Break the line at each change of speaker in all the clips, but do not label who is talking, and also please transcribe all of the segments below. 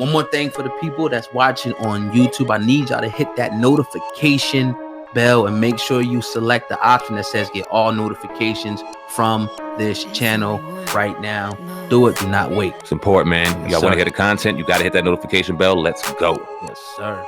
one more thing for the people that's watching on YouTube. I need y'all to hit that notification bell and make sure you select the option that says get all notifications from this channel right now. Do it. Do not wait.
It's important, man.
Yes,
Y'all want
sir.
to hear the content? You got to hit that notification bell. Let's go.
Yes, sir.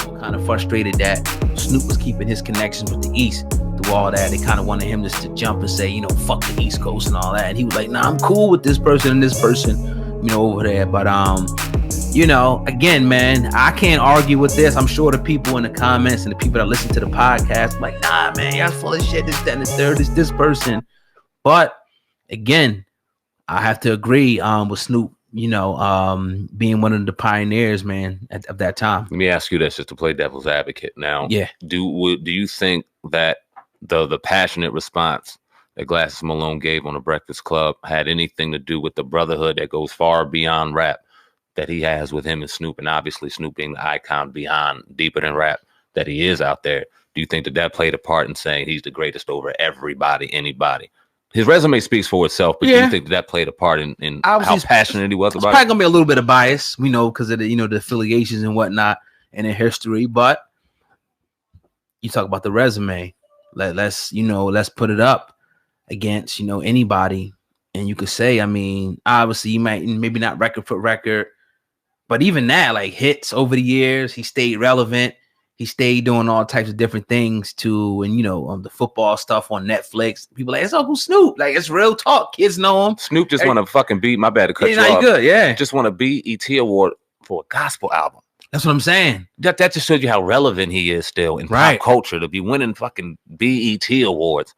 I'm kind of frustrated that Snoop was keeping his connections with the East through all that. They kind of wanted him just to jump and say, you know, fuck the East Coast and all that. And he was like, nah, I'm cool with this person and this person, you know, over there. But you know, again, man, I can't argue with this. I'm sure the people in the comments and the people that listen to the podcast like, nah, man, y'all full of shit, this, that, and the third, this person. But again, I have to agree with Snoop, you know, being one of the pioneers, man, of that time.
Let me ask you this, just to play devil's advocate. Now,
Yeah.
Do you think that the passionate response that Glasses Malone gave on the Breakfast Club had anything to do with the brotherhood that goes far beyond rap that he has with him and Snoop, and obviously Snoop being the icon beyond, deeper than rap that he is out there? Do you think that played a part in saying he's the greatest over everybody, anybody? His resume speaks for itself, but do you think that played a part in how passionate he was about it?
It's probably gonna be a little bit of bias, we know, because of the, you know, the affiliations and whatnot and in history. But you talk about the resume, let's put it up against, you know, anybody, and you could say, I mean, obviously you might maybe not record for record, but even that, like, hits over the years, he stayed relevant. He stayed doing all types of different things too, and you know, the football stuff on Netflix. People like, it's Uncle Snoop. Like, it's real talk. Kids know him.
Snoop just want to fucking beat. My bad to cut you off.
Good, yeah.
Just want a BET award for a gospel album.
That's what I'm saying.
That just shows you how relevant he is still in pop culture, to be winning fucking BET awards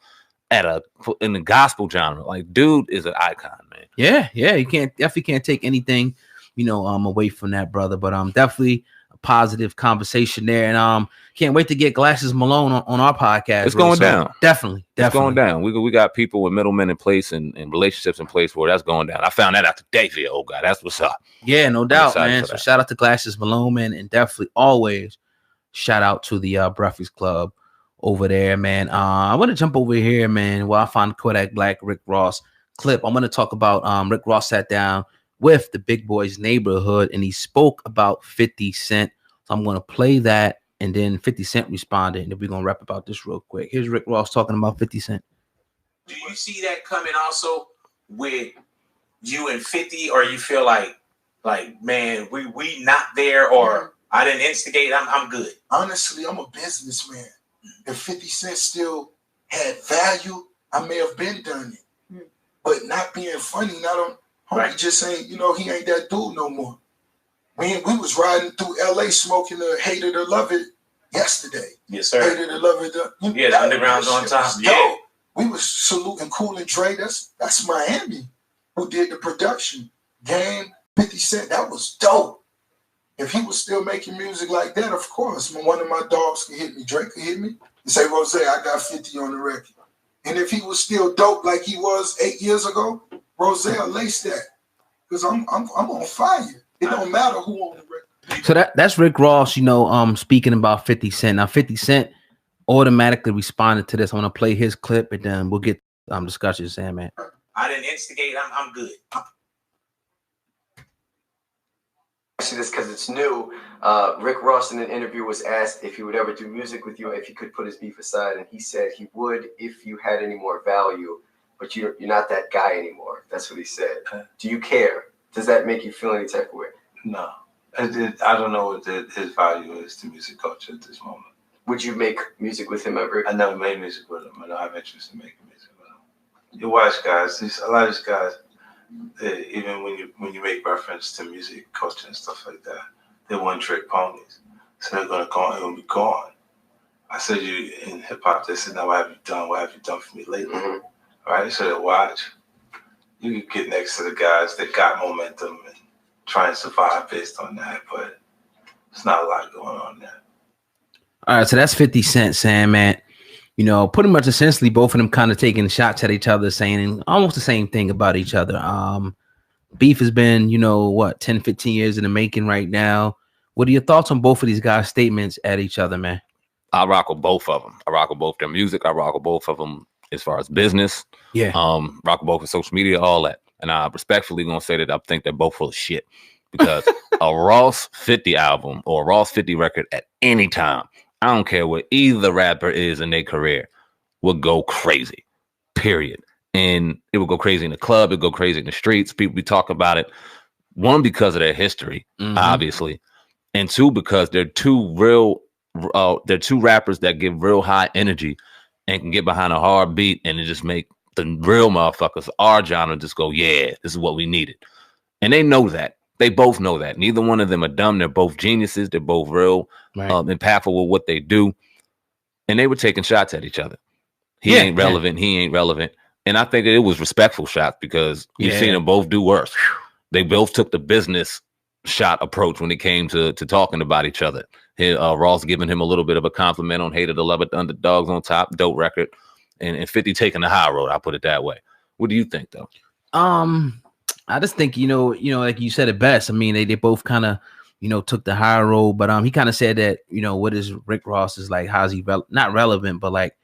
in the gospel genre. Like, dude is an icon, man.
Yeah. You definitely can't take anything, you know, away from that brother. But definitely a positive conversation there, and can't wait to get Glasses Malone on our podcast.
It's going down.
Definitely.
It's going down. We got people with middlemen in place and relationships in place where that's going down. I found that out today via old guy. That's what's up.
Yeah, no doubt, man. So shout out to Glasses Malone, man, and definitely always shout out to the Breakfast Club over there, man. I want to jump over here, man. Well, I found Kodak Black, Rick Ross clip. I'm going to talk about Rick Ross sat down with the Big Boys Neighborhood, and he spoke about 50 Cent. So I'm going to play that, and then 50 Cent responded, and then we're going to rap about this real quick. Here's Rick Ross talking about 50 Cent.
Do you see that coming also with you and 50, or you feel like man, we not there, or I didn't instigate, I'm good?
Honestly, I'm a businessman. If 50 Cent still had value, I may have been done it. But not being funny, homie just ain't, you know, he ain't that dude no more. We was riding through LA smoking the Hate It or Love It yesterday.
Yes, sir.
Hate It or Love It.
The underground's on top. Yeah.
We was saluting Cool and Dre. That's Miami, who did the production. Game, 50 Cent, that was dope. If he was still making music like that, of course, one of my dogs could hit me. Drake could hit me and say, Rose, I got 50 on the record. And if he was still dope like he was 8 years ago, Rose, lace that. Because I'm on fire. It don't matter who on the record.
So that's Rick Ross, you know, speaking about 50 Cent. Now, 50 Cent automatically responded to this. I want to play his clip, and then we'll get discussion, SamAnt.
I didn't instigate. I'm good.
See this because it's new. Rick Ross in an interview was asked if he would ever do music with you, if he could put his beef aside, and he said he would if you had any more value, but you're not that guy anymore. That's what he said. Do you care? Does that make you feel any type of way?
No. I don't know what his value is to music culture at this moment.
Would you make music with him ever?
I never made music with him. I don't have interest in making music with him. You watch guys, a lot of these guys, even when you make reference to music culture and stuff like that, they're one-trick ponies. So they're gonna be gone. I said, you in hip hop, they said, now what have you done? What have you done for me lately? Mm-hmm. Right? So they watch. You can get next to the guys that got momentum and try and survive based on that, but there's not a lot going on there.
All right, so that's 50 Cent, SamAnt. You know, pretty much essentially both of them kind of taking shots at each other, saying almost the same thing about each other. Beef has been, 10, 15 years in the making right now. What are your thoughts on both of these guys' statements at each other, man?
I rock with both of them. I rock with both their music. I rock with both of them as far as business.
Yeah.
Rock both for social media, all that. And I respectfully gonna say that I think they're both full of shit, because a Ross 50 album or a Ross 50 record at any time, I don't care what either rapper is in their career, would go crazy, period. And it would go crazy in the club, it would go crazy in the streets. People be talking about it. One, because of their history, obviously, and two, because they're two rappers that give real high energy and can get behind a hard beat, and it just make the real motherfuckers, our genre, just go, yeah, this is what we needed. And they know that. They both know that. Neither one of them are dumb. They're both geniuses. They're both real impactful with what they do. And they were taking shots at each other. He ain't relevant. He ain't relevant. And I think it was respectful shots, because you've seen them both do worse. They both took the business shot approach when it came to talking about each other. Ross giving him a little bit of a compliment on Hated to Love It, the Underdogs on Top, dope record. And 50 taking the high road. I'll put it that way. What do you think, though?
I just think, you know, like you said it best. I mean, they both kind of, took the high road, but he kind of said that, what is Rick Ross is like, how's he not relevant, but like,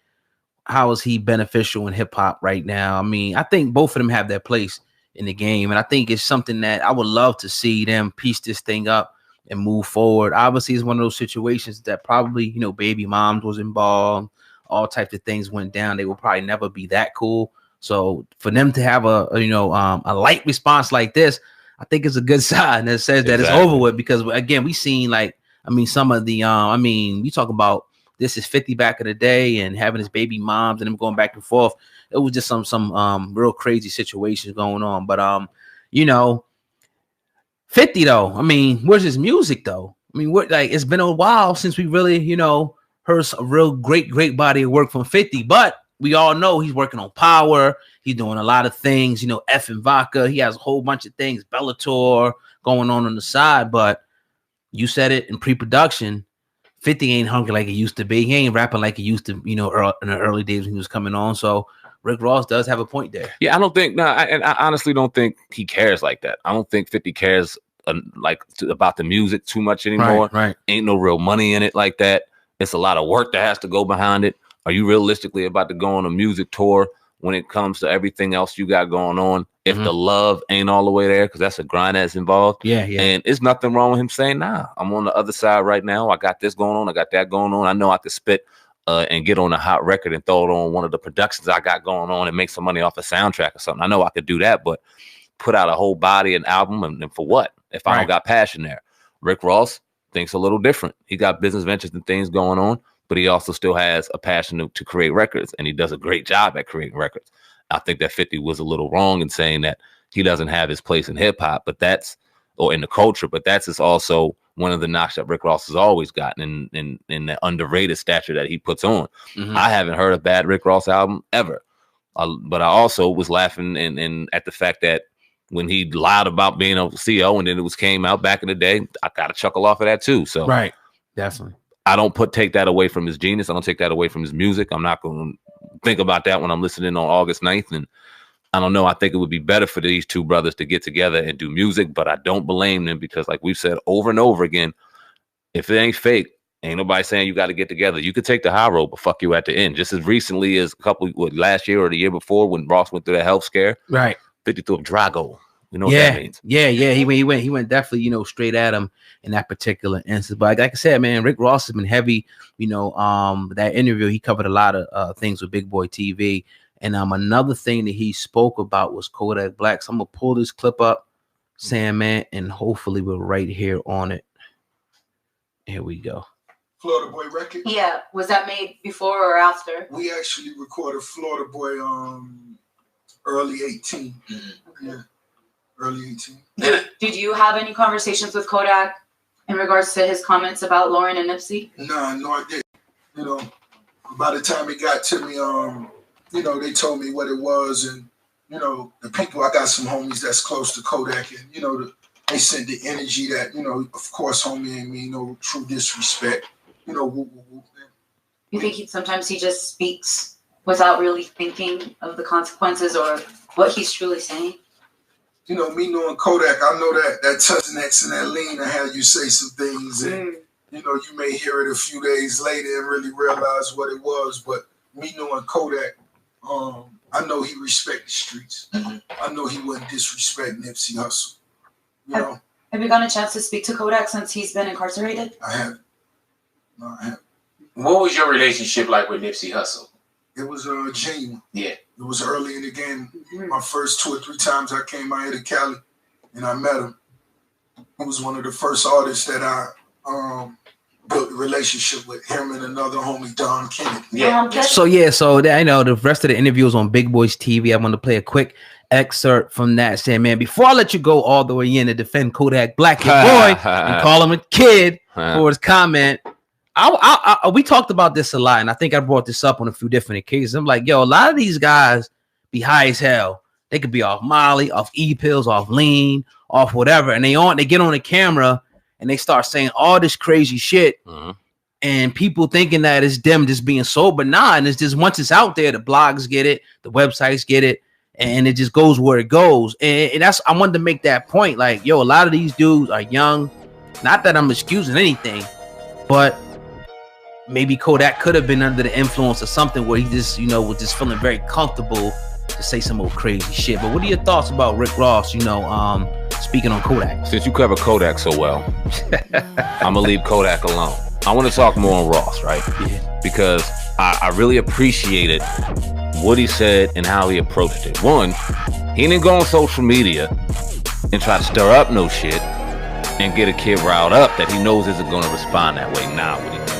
how is he beneficial in hip hop right now? I mean, I think both of them have their place in the game, and I think it's something that I would love to see them piece this thing up and move forward. Obviously, it's one of those situations that probably, baby moms was involved, all types of things went down. They will probably never be that cool. So for them to have a light response like this, I think it's a good sign that says that it's over with. Because again, we seen some of the we talk about this is 50 back in the day and having his baby moms and them going back and forth. It was just some real crazy situations going on. But 50 though, where's his music though? It's been a while since we really, heard a real great body of work from 50, but we all know he's working on Power. He's doing a lot of things, F and Vodka. He has a whole bunch of things, Bellator going on the side. But you said it in pre-production, 50 ain't hungry like he used to be. He ain't rapping like he used to, in the early days when he was coming on. So Rick Ross does have a point there.
Yeah, I don't think, I honestly don't think he cares like that. I don't think 50 cares about the music too much anymore.
Right.
Ain't no real money in it like that. It's a lot of work that has to go behind it. Are you realistically about to go on a music tour when it comes to everything else you got going on? If the love ain't all the way there, because that's a grind that's involved.
Yeah.
And it's nothing wrong with him saying, nah, I'm on the other side right now. I got this going on. I got that going on. I know I could spit and get on a hot record and throw it on one of the productions I got going on and make some money off a soundtrack or something. I know I could do that, but put out a whole body and album and for what? If I don't got passion there. Rick Ross thinks a little different. He got business ventures and things going on, but he also still has a passion to create records, and he does a great job at creating records. I think that 50 was a little wrong in saying that he doesn't have his place in hip hop, or in the culture, but that's just also one of the knocks that Rick Ross has always gotten in the underrated stature that he puts on. I haven't heard a bad Rick Ross album ever, but I also was laughing at the fact that when he lied about being a CO and then came out back in the day, I got to chuckle off of that too. So
right, definitely.
I don't take that away from his genius. I don't take that away from his music. I'm not going to think about that when I'm listening on August 9th. And I don't know. I think it would be better for these two brothers to get together and do music, but I don't blame them because, like we've said over and over again, if it ain't fake, ain't nobody saying you got to get together. You could take the high road, but fuck you at the end. Just as recently as last year or the year before when Ross went through that health scare.
Right.
50 through a Drago. You know what that means.
Yeah. He went definitely, straight at him in that particular instance. But like I said, man, Rick Ross has been heavy. That interview, he covered a lot of things with Big Boy TV. And another thing that he spoke about was Kodak Black. So I'm gonna pull this clip up, SamAnt, and hopefully we're right here on it. Here we go.
Florida Boy record.
Yeah, was that made before or after?
We actually recorded Florida Boy early 18. Yeah, early 18.
Did you have any conversations with Kodak in regards to his comments about Lauren and Nipsey?
No, I didn't. By the time it got to me, they told me what it was, and the people. I got some homies that's close to Kodak, and they sent the energy that of course, homie ain't mean no true disrespect. Whoop.
You think sometimes he just speaks without really thinking of the consequences or what he's truly saying?
Me knowing Kodak, I know that Tussnex and that lean and how you say some things, and you may hear it a few days later and really realize what it was. But me knowing Kodak, I know he respect the streets.
Mhm.
I know he wouldn't disrespect Nipsey Hussle. You know,
Have you gotten a chance to speak to Kodak since he's been incarcerated?
I haven't. No, I haven't.
What was your relationship like with Nipsey Hussle?
It was genuine.
Yeah.
It was early in the game. My first 2 or 3 times I came out here to Cali and I met him. He was one of the first artists that I built a relationship with, him and another homie, Don Kennedy.
Yeah.
So I know the rest of the interview was on Big Boys TV. I want to play a quick excerpt from that saying, man, before I let you go all the way in to defend Kodak Black your boy and call him a kid for his comment, we talked about this a lot, and I think I brought this up on a few different occasions. I'm like, yo, a lot of these guys be high as hell. They could be off Molly, off E-pills, off lean, off whatever, and they get on the camera and they start saying all this crazy shit, and people thinking that it's them just being sober. Nah, and it's just once it's out there, the blogs get it, the websites get it, and it just goes where it goes. And that's, I wanted to make that point. Like, yo, a lot of these dudes are young. Not that I'm excusing anything, but maybe Kodak could have been under the influence of something where he just, was just feeling very comfortable to say some old crazy shit. But what are your thoughts about Rick Ross, speaking on Kodak?
Since you cover Kodak so well, I'm gonna leave Kodak alone. I want to talk more on Ross, right?
Yeah.
Because I really appreciated what he said and how he approached it. One, he didn't go on social media and try to stir up no shit and get a kid riled up that he knows isn't going to respond that way now. What he does.